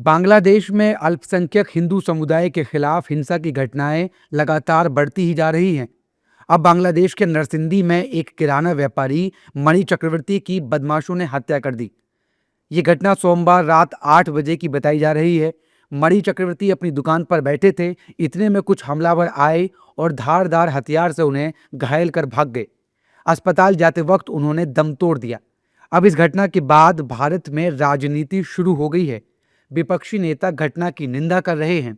बांग्लादेश में अल्पसंख्यक हिंदू समुदाय के खिलाफ हिंसा की घटनाएं लगातार बढ़ती ही जा रही हैं। अब बांग्लादेश के नरसिंदी में एक किराना व्यापारी मणि चक्रवर्ती की बदमाशों ने हत्या कर दी। ये घटना सोमवार रात 8 बजे की बताई जा रही है। मणि चक्रवर्ती अपनी दुकान पर बैठे थे, इतने में कुछ हमलावर आए और धारदार हथियार से उन्हें घायल कर भाग गए। अस्पताल जाते वक्त उन्होंने दम तोड़ दिया। अब इस घटना के बाद भारत में राजनीति शुरू हो गई है। विपक्षी नेता घटना की निंदा कर रहे हैं।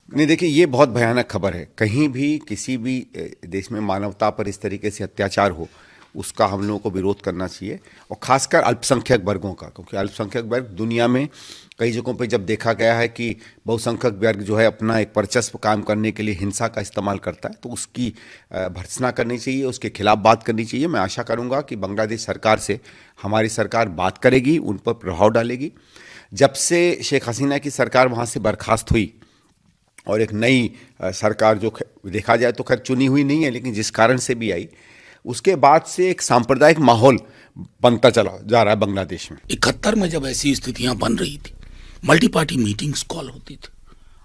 नहीं, देखिए, ये बहुत भयानक खबर है। कहीं भी किसी भी देश में मानवता पर इस तरीके से अत्याचार हो, उसका हम लोगों को विरोध करना चाहिए, और खासकर अल्पसंख्यक वर्गों का, क्योंकि अल्पसंख्यक वर्ग दुनिया में कई जगहों पे जब देखा गया है कि बहुसंख्यक वर्ग जो है अपना एक वर्चस्व काम करने के लिए हिंसा का इस्तेमाल करता है, तो उसकी भर्त्सना करनी चाहिए, उसके खिलाफ बात करनी चाहिए। मैं आशा करूंगा कि बांग्लादेश सरकार से हमारी सरकार बात करेगी, उन पर प्रभाव डालेगी। जब से शेख हसीना की सरकार वहाँ से बर्खास्त हुई और एक नई सरकार, जो देखा जाए तो खैर चुनी हुई नहीं है, लेकिन जिस कारण से भी आई, उसके बाद से एक सांप्रदायिक माहौल बनता चला जा रहा है बांग्लादेश में। 71 में जब ऐसी स्थितियां बन रही थी, मल्टी पार्टी मीटिंग्स कॉल होती थी।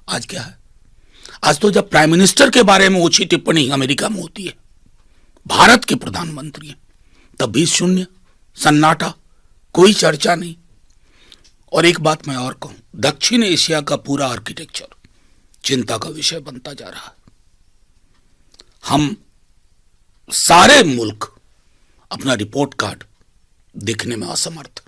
आज क्या है? आज तो जब प्राइम मिनिस्टर के बारे में ऊंची टिप्पणी अमेरिका में होती है, भारत के प्रधानमंत्री हैं, तब भी शून्य, सन्नाटा, कोई चर्चा नहीं। और एक बात मैं और कहूं, दक्षिण एशिया का पूरा आर्किटेक्चर चिंता का विषय बनता जा रहा है। हम सारे मुल्क अपना रिपोर्ट कार्ड देखने में असमर्थ,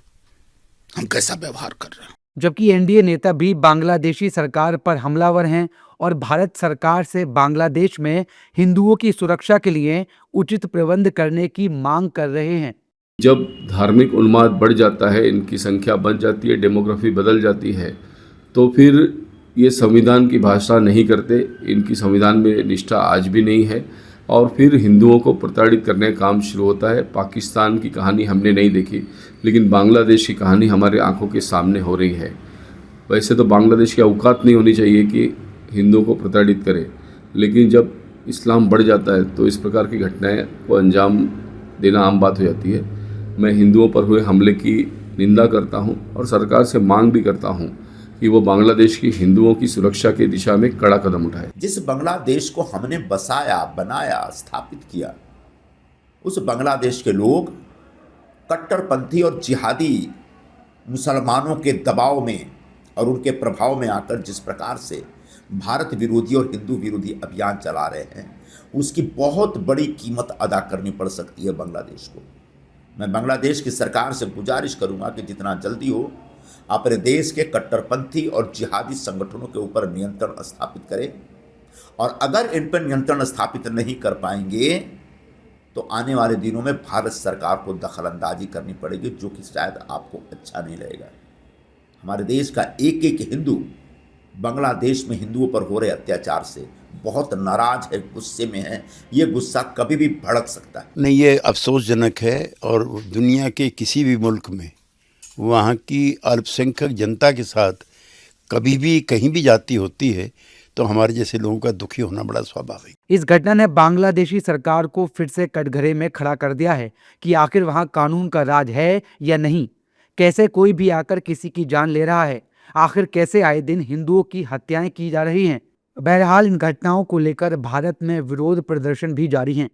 हम कैसा व्यवहार कर रहे हैं। जबकि एनडीए नेता भी बांग्लादेशी सरकार पर हमलावर हैं और भारत सरकार से बांग्लादेश में हिंदुओं की सुरक्षा के लिए उचित प्रबंध करने की मांग कर रहे हैं। जब धार्मिक उन्माद बढ़ जाता है, इनकी संख्या बढ़ जाती है, डेमोग्राफी बदल जाती है, तो फिर ये संविधान की भाषा नहीं करते। इनकी संविधान में निष्ठा आज भी नहीं है, और फिर हिंदुओं को प्रताड़ित करने का काम शुरू होता है। पाकिस्तान की कहानी हमने नहीं देखी, लेकिन बांग्लादेश की कहानी हमारे आंखों के सामने हो रही है। वैसे तो बांग्लादेश की औकात नहीं होनी चाहिए कि हिंदुओं को प्रताड़ित करे, लेकिन जब इस्लाम बढ़ जाता है तो इस प्रकार की घटनाएं को अंजाम देना आम बात हो जाती है। मैं हिंदुओं पर हुए हमले की निंदा करता हूं और सरकार से मांग भी करता हूं कि वो बांग्लादेश की हिंदुओं की सुरक्षा की दिशा में कड़ा कदम उठाए। जिस बांग्लादेश को हमने बसाया, बनाया, स्थापित किया, उस बांग्लादेश के लोग कट्टरपंथी और जिहादी मुसलमानों के दबाव में और उनके प्रभाव में आकर जिस प्रकार से भारत विरोधी और हिंदू विरोधी अभियान चला रहे हैं, उसकी बहुत बड़ी कीमत अदा करनी पड़ सकती है बांग्लादेश को। मैं बांग्लादेश की सरकार से गुजारिश करूंगा कि जितना जल्दी हो अपने देश के कट्टरपंथी और जिहादी संगठनों के ऊपर नियंत्रण स्थापित करें, और अगर इन पर नियंत्रण स्थापित नहीं कर पाएंगे तो आने वाले दिनों में भारत सरकार को दखलंदाजी करनी पड़ेगी, जो कि शायद आपको अच्छा नहीं लगेगा। हमारे देश का एक एक हिंदू बांग्लादेश में हिंदुओं पर हो रहे अत्याचार से बहुत नाराज है, गुस्से में है। ये गुस्सा कभी भी भड़क सकता है। नहीं, ये अफसोसजनक है, और दुनिया के किसी भी मुल्क में वहाँ की अल्पसंख्यक जनता के साथ कभी भी कहीं भी जाती होती है तो हमारे जैसे लोगों का दुखी होना बड़ा स्वाभाविक। इस घटना ने बांग्लादेशी सरकार को फिर से कटघरे में खड़ा कर दिया है कि आखिर वहाँ कानून का राज है या नहीं। कैसे कोई भी आकर किसी की जान ले रहा है, आखिर कैसे आए दिन हिंदुओं की हत्याएं की जा रही हैं। बहरहाल इन घटनाओं को लेकर भारत में विरोध प्रदर्शन भी जारी हैं।